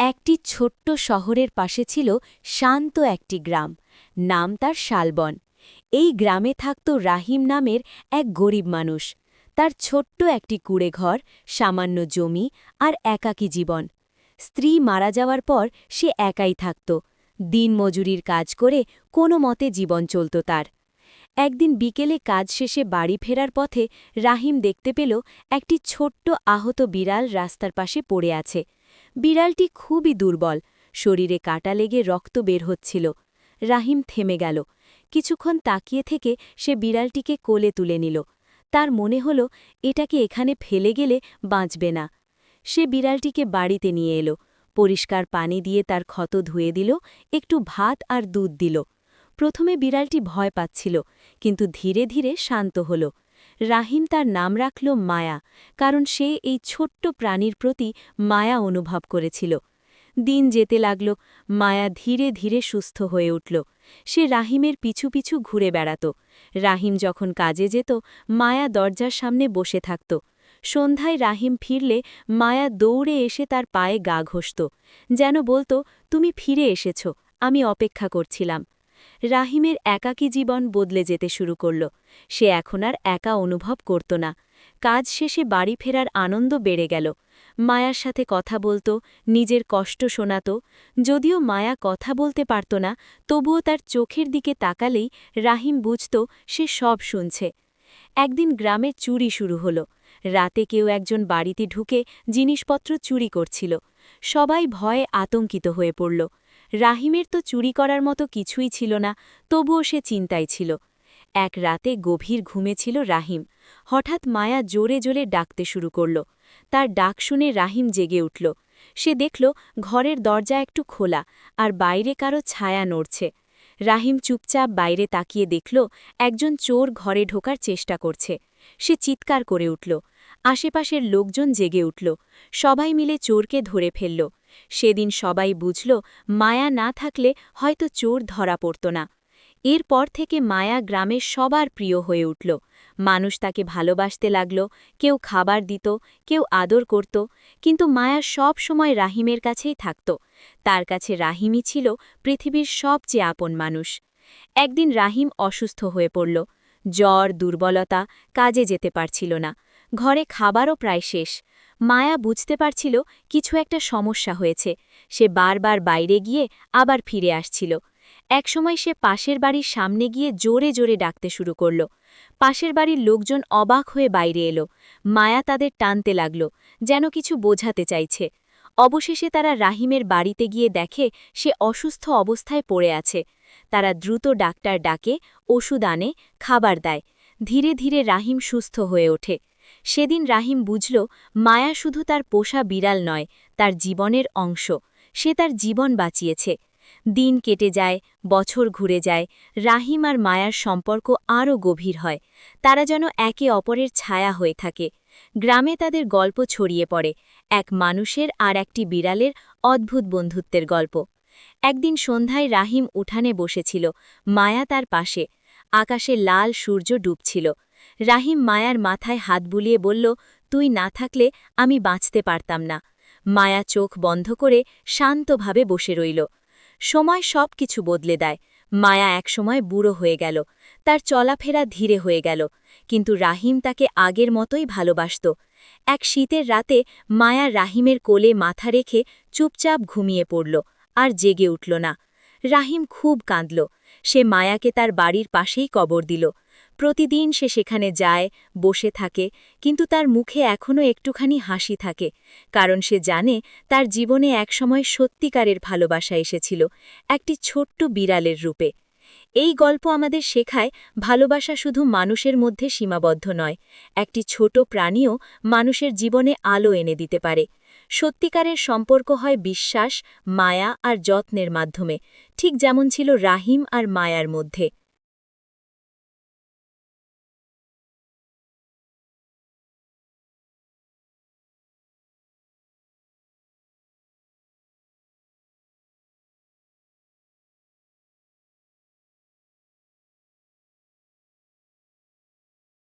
একটি ছোট্ট শহরের পাশে ছিল শান্ত একটি গ্রাম। নাম তার শালবন। এই গ্রামে থাকত রাহিম নামের এক গরিব মানুষ। তার ছোট্ট একটি কুঁড়েঘর, সামান্য জমি আর একাকী জীবন। স্ত্রী মারা যাওয়ার পর সে একাই থাকত। দিনমজুরির কাজ করে কোনো মতে জীবন চলত তার। একদিন বিকেলে কাজ শেষে বাড়ি ফেরার পথে রাহিম দেখতে পেল একটি ছোট্ট আহত বিড়াল রাস্তার পাশে পড়ে আছে। বিড়ালটি খুবই দুর্বল, শরীরে কাটা লেগে রক্ত বের হচ্ছিল। রাহিম থেমে গেল। কিছুক্ষণ তাকিয়ে থেকে সে বিড়ালটিকে কোলে তুলে নিল। তার মনে হল এটাকে এখানে ফেলে গেলে বাঁচবে না। সে বিড়ালটিকে বাড়িতে নিয়ে এলো, পরিষ্কার পানি দিয়ে তার ক্ষত ধুয়ে দিল, একটু ভাত আর দুধ দিল। প্রথমে বিড়ালটি ভয় পাচ্ছিল, কিন্তু ধীরে ধীরে শান্ত হল। রাহিম তার নাম রাখল মায়া, কারণ সে এই ছোট্ট প্রাণীর প্রতি মায়া অনুভব করেছিল। দিন যেতে লাগল, মায়া ধীরে ধীরে সুস্থ হয়ে উঠল। সে রাহিমের পিছু পিছু ঘুরে বেড়াত। রাহিম যখন কাজে যেত, মায়া দরজার সামনে বসে থাকত। সন্ধ্যায় রাহিম ফিরলে মায়া দৌড়ে এসে তার পায়ে গা ঘষত, যেন বলতো, তুমি ফিরে এসেছ, আমি অপেক্ষা করছিলাম। রাহিমের একাকী জীবন বদলে যেতে শুরু করল। সে এখন আর একা অনুভব করত না। কাজ শেষে বাড়ি ফেরার আনন্দ বেড়ে গেল। মায়ার সাথে কথা বলত, নিজের কষ্ট শোনাত। যদিও মায়া কথা বলতে পারত না, তবুও তার চোখের দিকে তাকালেই রাহিম বুঝত সে সব শুনছে। একদিন গ্রামে চুরি শুরু হল। রাতে কেউ একজন বাড়িতে ঢুকে জিনিসপত্র চুরি করছিল। সবাই ভয়ে আতঙ্কিত হয়ে পড়ল। রাহিমের তো চুরি করার মতো কিছুই ছিল না, তবুও সে চিন্তায় ছিল। এক রাতে গভীর ঘুমে ছিল রাহিম। হঠাৎ মায়া জোরে জোরে ডাকতে শুরু করল। তার ডাক শুনে রাহিম জেগে উঠল। সে দেখল ঘরের দরজা একটু খোলা, আর বাইরে কারো ছায়া নড়ছে। রাহিম চুপচাপ বাইরে তাকিয়ে দেখল একজন চোর ঘরে ঢোকার চেষ্টা করছে। সে চিৎকার করে উঠল। আশেপাশের লোকজন জেগে উঠল। সবাই মিলে চোরকে ধরে ফেলল। সেদিন সবাই বুঝল, মায়া না থাকলে হয়তো চোর ধরা পড়ত না। এরপর থেকে মায়া গ্রামের সবার প্রিয় হয়ে উঠল। মানুষ তাকে ভালোবাসতে লাগল, কেউ খাবার দিত, কেউ আদর করত। কিন্তু মায়া সব সময় রাহিমের কাছেই থাকত। তার কাছে রাহিমই ছিল পৃথিবীর সবচেয়ে আপন মানুষ। একদিন রাহিম অসুস্থ হয়ে পড়ল। জ্বর, দুর্বলতা, কাজে যেতে পারছিল না। ঘরে খাবারও প্রায় শেষ। মায়া বুঝতে পারছিল কিছু একটা সমস্যা হয়েছে। সে বারবার বাইরে গিয়ে আবার ফিরে আসছিল। একসময় সে পাশের বাড়ির সামনে গিয়ে জোরে জোরে ডাকতে শুরু করল। পাশের বাড়ির লোকজন অবাক হয়ে বাইরে এলো। মায়া তাদের টানতে লাগল, যেন কিছু বোঝাতে চাইছে। অবশেষে তারা রাহিমের বাড়িতে গিয়ে দেখে সে অসুস্থ অবস্থায় পড়ে আছে। তারা দ্রুত ডাক্তার ডাকে, ওষুধ আনে, খাবার দেয়। ধীরে ধীরে রাহিম সুস্থ হয়ে ওঠে। সেদিন রাহিম বুঝল, মায়া শুধু তার পোষা বিড়াল নয়, তার জীবনের অংশ। সে তার জীবন বাঁচিয়েছে। দিন কেটে যায়, বছর ঘুরে যায়, রাহিম আর মায়ার সম্পর্ক আরও গভীর হয়। তারা যেন একে অপরের ছায়া হয়ে থাকে। গ্রামে তাদের গল্প ছড়িয়ে পড়ে, এক মানুষের আর একটি বিড়ালের অদ্ভুত বন্ধুত্বের গল্প। একদিন সন্ধ্যায় রাহিম উঠানে বসেছিল, মায়া তার পাশে। আকাশে লাল সূর্য ডুবছিল। রাহিম মায়ার মাথায় হাত বুলিয়ে বলল, তুই না থাকলে আমি বাঁচতে পারতাম না। মায়া চোখ বন্ধ করে শান্তভাবে বসে রইল। সময় সব কিছু বদলে দেয়। মায়া একসময় বুড়ো হয়ে গেল। তার চলাফেরা ধীরে হয়ে গেল, কিন্তু রাহিম তাকে আগের মতোই ভালোবাসত। এক শীতের রাতে মায়া রাহিমের কোলে মাথা রেখে চুপচাপ ঘুমিয়ে পড়ল, আর জেগে উঠল না। রাহিম খুব কাঁদল। সে মায়াকে তার বাড়ির পাশেই কবর দিল। প্রতিদিন সে সেখানে যায়, বসে থাকে, কিন্তু তার মুখে এখনও একটুখানি হাসি থাকে, কারণ সে জানে তার জীবনে একসময় সত্যিকারের ভালোবাসা এসেছিল, একটি ছোট্ট বিড়ালের রূপে। এই গল্প আমাদের শেখায়, ভালোবাসা শুধু মানুষের মধ্যে সীমাবদ্ধ নয়, একটি ছোট প্রাণীও মানুষের জীবনে আলো এনে দিতে পারে। সত্যিকারের সম্পর্ক হয় বিশ্বাস, মায়া আর যত্নের মাধ্যমে, ঠিক যেমন ছিল রাহিম আর মায়ার মধ্যে।